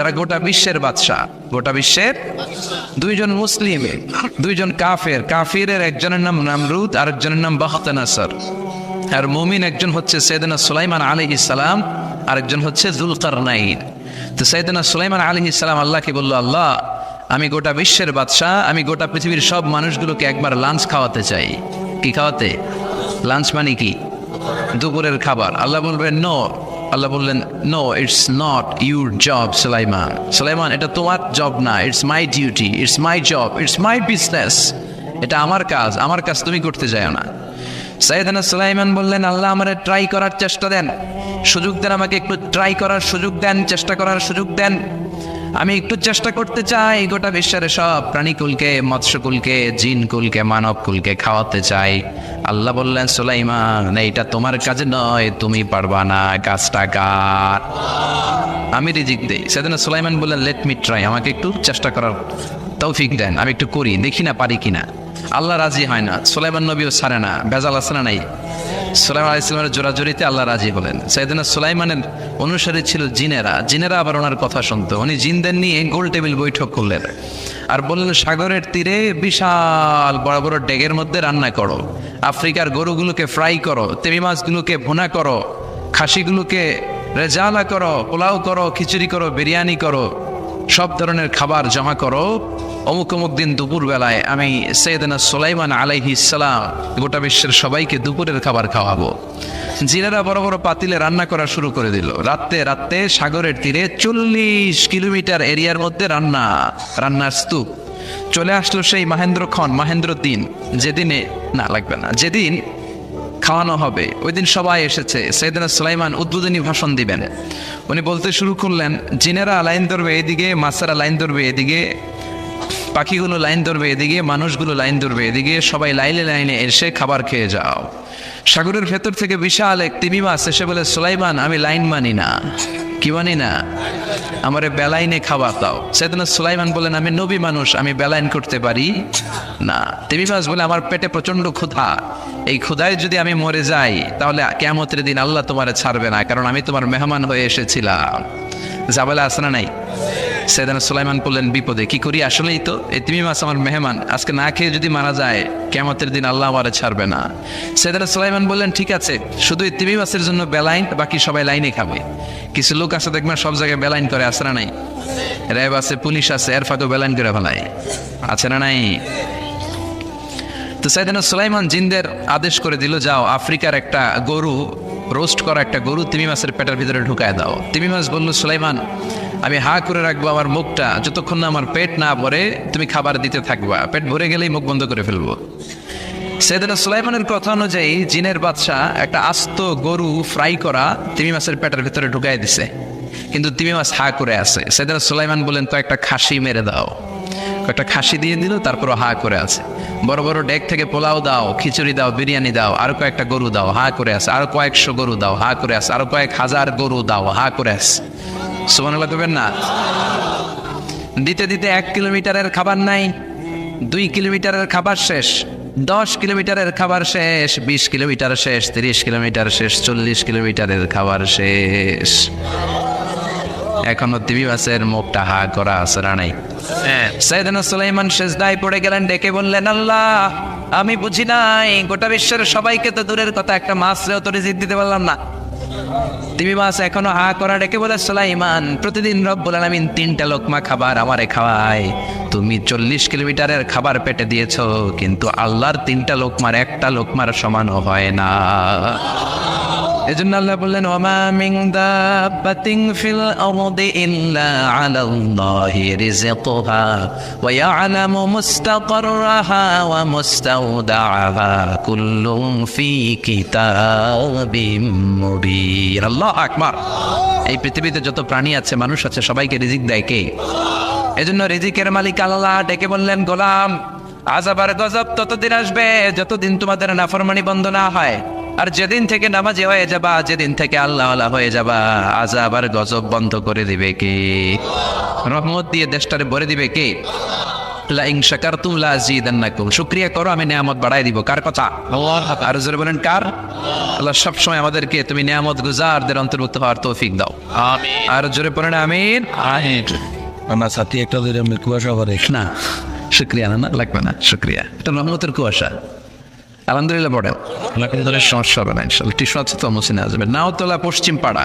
যারা গোটা বিশ্বের বাদশা, গোটা বিশ্বের দুইজন মুসলিম, দুইজন কাফের। কাফিরের একজনের নাম নামরুদ, আরেকজনের নাম বাখতানাসর। আর মুমিন একজন হচ্ছে সাইয়েদনা সুলাইমান আলাইহিস সালাম, আরেকজন হচ্ছে যুলকারনাইন। তো সাইয়েদনা সুলাইমান আলাইহিস সালাম আল্লাহকে বলল, আল্লাহ আমি গোটা বিশ্বের বাদশা, আমি গোটা পৃথিবীর সব মানুষগুলোকে একবার লাঞ্চ খাওয়াতে চাই। কি খাওয়াতে? লাঞ্চ মানে কি? দুপুরের খাবার। আল্লাহ বলবেন নো। আল্লাহ বললেন no, it's not your job Sulaiman. Sulaiman, এটা তোমার জব না, it's my duty, it's my job, it's my business. এটা আমার কাজ, আমার কাজ তুমি করতে যাও না। সাইয়েদনা সুলাইমান বললেন, আল্লাহ আমারে ট্রাই করার চেষ্টা দেন, সুযোগ দেন, আমাকে একটু ট্রাই করার সুযোগ দেন, চেষ্টা করার সুযোগ দেন। আমি একটু চেষ্টা করতে চাই, গোটা বিশ্বের সব প্রাণীকুলকে, মৎস্যকুলকে, জিনকুলকে, মানবকুলকে খাওয়াতে চাই। আল্লাহ বললেন, সুলাইমান এইটা তোমার কাজে নয়, তুমি পারবা না, কাজটা কার? আমি রিজিক দেই। সেদিন সুলাইমান বললেন, লেট মি ট্রাই, আমাকে একটু চেষ্টা করার তৌফিক দেন, আমি একটু করি, দেখি না পারি কিনা। আল্লাহ রাজি হয় না, সুলাইমান নবীও ছাড়ে না। বেজাল আছে না নাই? সুলাইমান আলাইহিস সালামের জোরাজোরিতে আল্লাহ রাজি হলেন। সাইয়েদনা সুলাইমানের অনুসারী ছিল জিনেরা। জিনেরা আবার ওনার কথা শুনতো। উনি জিনদের নিয়ে গোল টেবিল বৈঠক করলেন আর বললেন, সাগরের তীরে বিশাল বড় বড় ডেগের মধ্যে রান্না করো, আফ্রিকার গরুগুলোকে ফ্রাই করো, তেমি মাছগুলোকে ভুনা করো, খাসিগুলোকে রেজালা করো, পোলাও করো, খিচুড়ি করো, বিরিয়ানি করো, সব ধরনের খাবার জমা করো। অমুক অমুক দিন দুপুর বেলায় আমি সাইয়েদনা সুলাইমান আলাইহিস সালাম গোটা বিশ্বের সবাইকে দুপুরের খাবার খাওয়াবো। জিনেরা বড় বড় পাতিলে রান্না করা শুরু করে দিল। রাতে রাতে সাগরের তীরে 40 কিলোমিটার এরিয়ার মধ্যে রান্নার স্তূপ। চলে আসলো সেই মাহেন্দ্র দিন, যেদিনে না লাগবে না, যেদিন খাওয়ানো হবে ওই দিন সবাই এসেছে। সাইয়েদনা সুলাইমান উদ্বোধনী ভাষণ দিবেন। উনি বলতে শুরু করলেন, জিনেরা লাইন ধরবে এদিকে, মাছেরা লাইন ধরবে এদিকে, পাখিগুলো লাইন ধরবে এদিকে, মানুষগুলো লাইন ধরবে এদিকে, সবাই লাইনে লাইনে এসে খাবার খেয়ে যাও। সাগরের ভেতর থেকে বিশাল এক তিমি মাছ এসে বলে, সুলাইমান আমি লাইন মানি না। কি মানি না? আমারে বেলাইনে খাবার দাও। সাইয়েদনা সুলাইমান বলেন, আমি নবী মানুষ, আমি বেলাইন করতে পারি না। তিমি মাছ বলে, আমার পেটে প্রচন্ড ক্ষুধা, এই ক্ষুধায় যদি আমি মরে যাই তাহলে কিয়ামতের দিন আল্লাহ তোমারে ছাড়বে না, কারণ আমি তোমার মেহমান হয়ে এসেছিলাম। জাবেলা আসনা নাই? সাইয়েদনা সুলাইমান বললেন, বিপদে কি করি? আসলেই তো এই তিমি মাছ আমার মেহমান, আজকে না খেয়ে যদি মারা যায় কিয়ামতের দিন আল্লাহ আমারে ছাড়বে না। সাইয়েদনা সুলাইমান বললেন, ঠিক আছে, শুধু এই তিমি মাছের জন্য বেলাইন, বাকি সবাই লাইনে খাবে। কিছু লোক আছে দেখবেন সব জায়গায় বেলাইন করে, আছে না নাই? র্যাব আছে, পুলিশ আছে, এর ফাঁকেও বেলাইন করে ফেলায়, আছে না নাই? তো সাইয়েদনা সুলাইমান জিনদের আদেশ করে দিল, যাও আফ্রিকার একটা গরু, রোস্ট করা একটা গরু তিমি মাছের পেটের ভিতরে ঢুকায় দাও। তিমি মাছ বলল, সুলাইমান আমি হা করে রাখবো আমার মুখটা, যতক্ষণ না আমার পেট না ভরে তুমি খাবার দিতে থাকবা, পেট ভরে গেলেই মুখ বন্ধ করে ফেলবো। সাইয়েদনা সুলাইমানের কথা অনুযায়ী জিনের বাদশা একটা আস্ত গরু ফ্রাই করা তিমি মাছের পেটের ভিতরে ঢুকাই দিছে, কিন্তু তিমি মাছ হা করে আছে। সাইয়েদনা সুলাইমান বলেন, তো একটা খাসি মেরে দাও। একটা খাসি দিয়ে দিল, তারপর হা করে আছে। বড় বড় ডেক থেকে পোলাও দাও, খিচুড়ি দাও, বিরিয়ানি দাও, আরো কয়েকটা গরু দাও, হা করে আছে। আরো কয়েকশো গরু দাও, হা করে আছে। আরো কয়েক হাজার গরু দাও, হা করে আছে। সুবহানাল্লাহ করবেন না? দিতে দিতে 1 কিলোমিটারের খাবার নাই, 2 কিলোমিটারের খাবার শেষ, 10 কিলোমিটারের খাবার শেষ, 20 কিলোমিটার শেষ, 30 কিলোমিটার শেষ, 40 কিলোমিটারের খাবার শেষ। এখনো তিমি মাছের মুখটা হা করা আছে না নাই? সাইয়েদনা সুলাইমান সেজদায় পড়ে গেলেন, ডেকে বললেন, আল্লাহ আমি বুঝি নাই, গোটা বিশ্বের সবাইকে তো দূরের কথা, একটা মাছরেও তো রিজিক দিতে পারলাম না। তিমি মাছ এখনো হা করা, ডেকে বলে, সুলাইমান প্রতিদিন রব্বুল আলামিন 3টা লোকমা খাবার আমারে খাওয়ায়, তুমি 40 কিলোমিটারের খাবার পেটে দিয়েছো, কিন্তু আল্লাহর 3টা লোকমার একটা লোকমার সমানও হয় না। এজন্য আল্লাহ বললেন, ওমা মিন দাব্বাতিন ফিল আরদি ইল্লা আলাল্লাহি রিজকুহা ওয়া ইয়ালামু মুস্তাকাররাহা ওয়া মুস্তাওদাআহা কুল্লুন ফি কিতাবিম মুবিন। আল্লাহু আকবার। এই পৃথিবীতে যত প্রাণী আছে, মানুষ আছে, সবাইকে রিজিক দেয় কে? এজন্য রিজিকের মালিক আল্লাহ। ডেকে বললেন, গোলাম আযাব আর গজব ততদিন আসবে যতদিন তোমাদের নাফরমানি বন্ধ না হয়, আর যেদিন থেকে নামাজি হয়ে যাবা, যেদিন থেকে আল্লাহওয়ালা হয়ে যাবা, আযাব আর গজব বন্ধ করে দিবে কে? রহমত দিয়ে দেশটারে ভরে দিবে কে? লা ইন শাকারতুম লা আযীদান্নাকুম, শুকরিয়া করো আমি নিয়ামত বাড়াই দিব। কার কথা? আর জোরে বলেন কার? আল্লাহ সবসময় আমাদেরকে তুমি নিয়ামত গুজারদের অন্তর্ভুক্ত হওয়ার তৌফিক দাও, আমিন। আর জোরে পড়েন আমিন। আমার সাথে একটা ধরে আমি কুয়াশা করে না শুক্রিয়া না লাগবে না, শুক্রিয়া, এটা রহমতের কুয়াশা। আলহামদুলিল্লাহ পড়েন, সমস্যা হবে না ইনশাল্লাহ। টিউশন আছে তো মসিনে আসবে। নাওতলা পশ্চিম পাড়া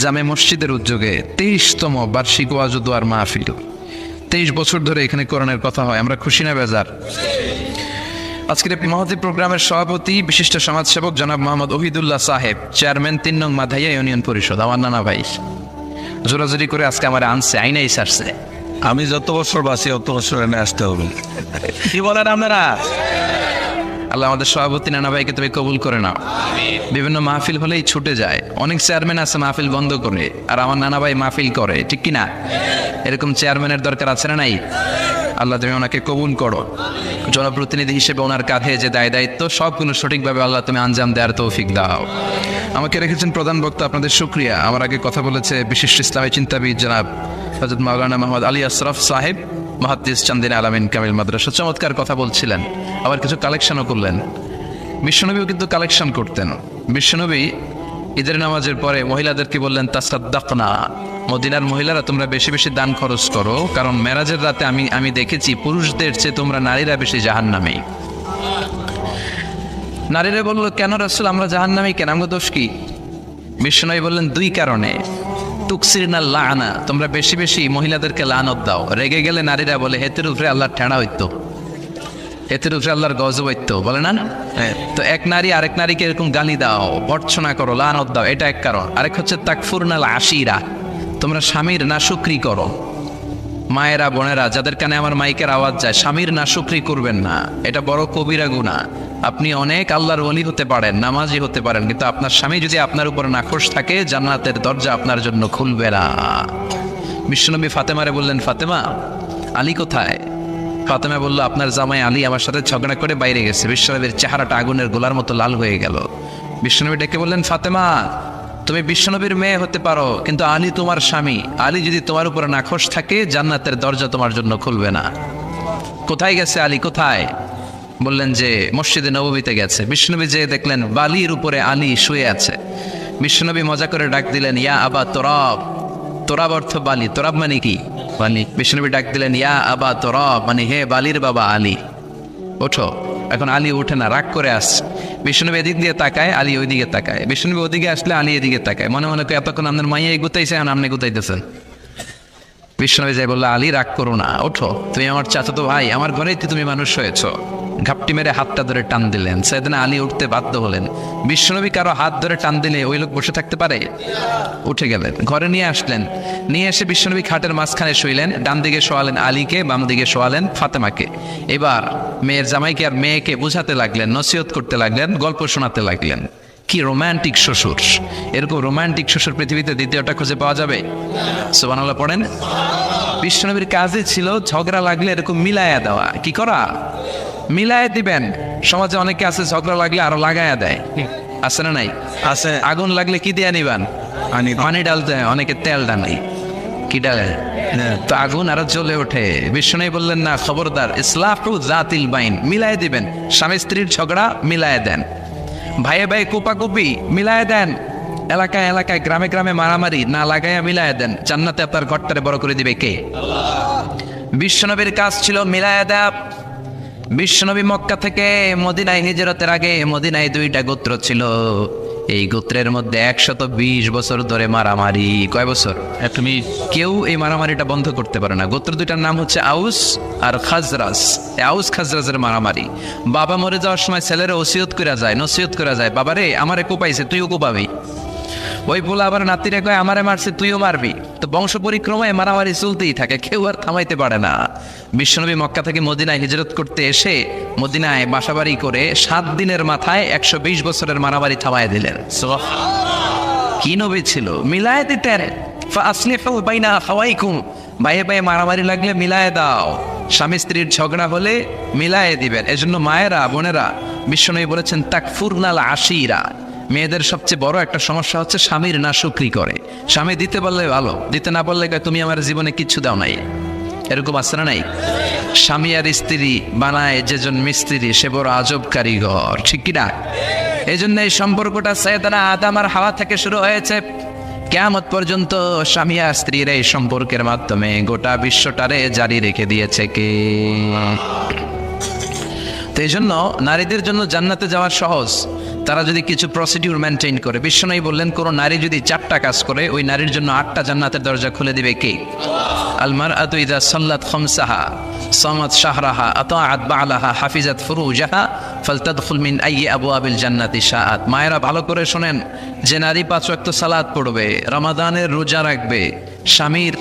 জামে মসজিদের উদ্যোগে 23তম বার্ষিক ওয়াজ ও দোয়ার মাহফিল। 23 বছর ধরে এখানে কোরআনের কথা হয়, আমরা খুশি না বেজার? আজকের এই মহতী প্রোগ্রামের সভাপতি বিশিষ্ট সমাজসেবক জনাব মোহাম্মদ ওহিদুল্লাহ সাহেব, চেয়ারম্যান 3 নং মাধাইয়া ইউনিয়ন পরিষদ, আমার নানা ভাই। জোরাজোরি করে আজকে আমার আনছে, আইনাই সারছে। আমি যত বছর বাঁচি অত বছর এনে আসতে হবে। কি বলেন আপনারা? আল্লাহ আমাদের সভাপতি নানা ভাইকে তুমি কবুল করে নাও। বিভিন্ন মাহফিল হলেই ছুটে যায়, অনেক চেয়ারম্যান আছে মাহফিল বন্ধ করে, আর আমার নানা ভাই মাহফিল করে, ঠিক কিনা? এরকম চেয়ারম্যানের দরকার আছে না নাই? আল্লাহ তুমি ওনাকে কবুল করো। জনপ্রতিনিধি হিসেবে ওনার কাঁধে যে দায় দায়িত্ব সবগুলো সঠিকভাবে আল্লাহ তুমি আঞ্জাম দেওয়ার তৌফিক দাও। আমাকে রেখেছেন প্রধান বক্তা, আপনাদের শুকরিয়া। আমার আগে কথা বলেছে বিশিষ্ট ইসলামী চিন্তাবিদ জনাব হযরত মাওলানা মোহাম্মদ আলী আশরাফ সাহেব, মুহাদ্দিস চান্দিনা আলামিন কামিল মাদ্রাসা, চমৎকার কথা বলছিলেন, আবার কিছু কালেকশনও করলেন। বিশ্বনবীও কিন্তু কালেকশন করতেন। বিশ্বনবী ঈদের নামাজের পরে মহিলাদেরকে বললেন তাসাদ্দাকনা, মদিনার মহিলারা তোমরা বেশি বেশি দান খরচ করো, কারণ মেরাজের রাতে আমি দেখেছি পুরুষদের চেয়ে তোমরা নারীরা বেশি জাহান্নামী। নারীরা বলল কেন রাসূল, আমরা জাহান্নামী কেন, আমাদের দোষ কি? বিশ্বনবী বললেন 2 কারণে। তুকসিরনা লানা, তোমরা বেশি বেশি মহিলাদেরকে লানত দাও। রেগে গেলে নারীরা বলে হেতের উপরে আল্লাহর ঠেড়া হইতো, হেতের উপরে আল্লাহর গজব হইতো, বলে না? তো এক নারী আরেক নারীকে এরকম গালি দাও, ভর্ৎসনা করো, লানত দাও, এটা এক কারণ। আরেক হচ্ছে তাকফুরনাল আশিরা, তোমরা স্বামীর নাশুকরি করো। মায়েরা বোনেরা যাদের কানে আমার মাইকের আওয়াজ যায়, স্বামীর নাশুকরি করবেন না, এটা বড় কবিরা গুনাহ। আপনি অনেক আল্লাহর ওলি হতে পারেন, নামাজি হতে পারেন, কিন্তু আপনার স্বামী যদি আপনার উপর নাখোশ থাকে, জান্নাতের দরজা আপনার জন্য খুলবে না। বিশ্বনবী ফাতেমারে বললেন, ফাতেমা আলী কোথায়? ফাতেমা বলল, আপনার জামাই আলী আমার সাথে ঝগড়া করে বাইরে গেছে। বিশ্বনবীর চেহারাটা আগুনের গোলার মতো লাল হয়ে গেল। বিশ্বনবী ডেকে বললেন, ফাতেমা তুমি বিশ্বনবীর মেয়ে হতে পারো, কিন্তু আলী তোমার স্বামী। আলী যদি তোমার উপরে নাখোশ থাকে, জান্নাতের দরজা তোমার জন্য খুলবে না। কোথায় গেছে আলী, কোথায়? বললেন যে মসজিদে নববীতে গেছে। বিশ্বনবী যে দেখলেন বালির উপরে আলী শুয়ে আছে। বিশ্বনবী মজা করে ডাক দিলেন, ইয়া আবা তোরাব। তোরাব অর্থ বালি, তোরাব মানে কি? বালি। বিশ্বনবী ডাক দিলেন, ইয়া আবা তোরাব, মানে হে বালির বাবা আলী, ওঠো। এখন আলী ওঠে না, রাগ করে আসছে। বিশ্বনবী এদিক দিয়ে তাকায়, আলী ওইদিকে তাকায়। বিশ্বনবী ওদিকে আসলে আলী এদিকে তাকায়, মনে মনে করে এতক্ষণ আপনার মাইয়া গুতাইছে, এখন আপনি গুতাইতেছেন। বিশ্বনবী যাই বললো, আলী রাগ করো না, ওঠো, তুমি আমার চাচাতো ভাই, আমার ঘরেই তুমি মানুষ হয়েছ। ঘাপটি মেরে হাতটা ধরে টান দিলেন। সাইয়েদনা আলী উঠতে বাধ্য হলেন। বিশ্বনবী কারো হাত ধরে টান দিলে ওই লোক বসে থাকতে পারে? উঠে গেলেন, ঘরে নিয়ে আসলেন। নিয়ে এসে বিশ্বনবী খাটের মাঝখানে শুইলেন। ডান দিকে শোয়ালেন আলীকে, বাম দিকে শোয়ালেন ফাতেমাকে। এবার মেয়ের জামাইকে আর মেয়েকে বুঝাতে লাগলেন, নসিহত করতে লাগলেন, গল্প শোনাতে লাগলেন। কি রোমান্টিক শ্বশুর! এরকম রোমান্টিক শ্বশুর পৃথিবীতে দ্বিতীয়টা খুঁজে পাওয়া যাবে? সুবহানাল্লাহ পড়েন। বিশ্বনবীর কাজে ছিল ঝগড়া লাগলে এরকম মিলায়া দেওয়া। কি করা? মিলায় দিবেন। সমাজে অনেকে আছে ঝগড়া লাগলে আরো লাগায়া দেয়, আছে না নাই? আছে। আগুন লাগলে কি দিয়ে নিবান? পানি ডালতে হয়, অনেকে তেল ডালে। কি ডালে? তো আগুন আরো জ্বলে ওঠে। বিশ্বনবী বললেন, না খবরদার, ইসলাহু জাতিল বাইন, মিলায় দিবেন। স্বামী স্ত্রীর ঝগড়া মিলায় দেন, ভাইয়ে ভাই কোপাকুপি মিলায় দেন, এলাকায় এলাকায় গ্রামে গ্রামে মারামারি না লাগাইয়া মিলায় দেন। জান্নাতে আপনার ঘরটারে বড় করে দিবে কে? বিশ্বনবীর কাজ ছিল মিলায় দেয়া। বিশ্বনবী মক্কা থেকে মদিনায় হিজরতের আগে মদিনায় 2টা গোত্র ছিল। এই গোত্রের মধ্যে 120 বছর ধরে মারামারি। কয় বছর? তুমি কেউ এই মারামারিটা বন্ধ করতে পারে না। গোত্র 2টার নাম হচ্ছে আউস আর খাজরাজ। আউস খাজরাজের মারামারি। বাবা মরে যাওয়ার সময় ছেলেরা ওসিয়ত করে যায়, নসিহত করে যায়, বাবারে আমারে কোপাইছে, তুইও কোপাবি। ওই পোলা আবার নাতিরে কয়, আমারে মারছে তুইও মারবি। তো বংশ পরিক্রমায় মারামারি চলতেই থাকে, কেউ আর থামাইতে পারে না। বিশ্বনবী মক্কা থেকে মদিনায় হিজরত করতে এসে মদিনায় বাসাবাড়ি করে 7 দিনের মাথায় 120 বছরের মারামারি থামায় দিলেন। কি নবী ছিল! মিলায় দিতেন। ফাসলিহু বাইনা আখাওয়াইকুম, ভাইয়ে ভাইয়ে মারামারি লাগলে মিলায় দাও। স্বামী স্ত্রীর ঝগড়া হলে মিলায় দিবেন। এজন্য মায়েরা বোনেরা, বিশ্বনবী বলেছেন তাকফুরনাল আশিরা, মেয়েদের সবচেয়ে বড় একটা সমস্যা হচ্ছে স্বামীর নাশুকরি করে। স্বামী দিতে পারলে ভালো, দিতে না পারলে তুমি আমার জীবনে কিচ্ছু দাও নাই। এরকম আছে না নাই? স্বামী আর স্ত্রী বানায় যেজন মিস্ত্রি সে বড় আজব কারিগর, ঠিক কিনা? এই জন্য এই সম্পর্কটা সাইয়েদানা আদম আর হাওয়া থেকে শুরু হয়েছে। কিয়ামত পর্যন্ত স্বামী আর স্ত্রীর এই সম্পর্কের মাধ্যমে গোটা বিশ্বটারে জারি রেখে দিয়েছে কে? তো এই জন্য নারীদের জন্য জান্নাতে যাওয়া সহজ, তারা যদি কিছু প্রসিডিউর মেনটেন করে। বিশ্বনবী বললেন, কোন নারী যদি 4টা কাজ করে ওই নারীর জন্য 8টা জান্নাতের দরজা খুলে দিবে কে? আল মারআতু ইযা সাল্লাত খামসাহা সামাত শাহরাহা আতাআত বালাহা হাফিজাত ফুরুজাহা ফালতাদখুল মিন আইয়ি আবওয়াবিল জান্নাতি শাআত। মায়েরা ভালো করে শোনেন, যে নারী 5 ওয়াক্ত সালাত পড়বে, রমাদানের রোজা রাখবে, স্বামীর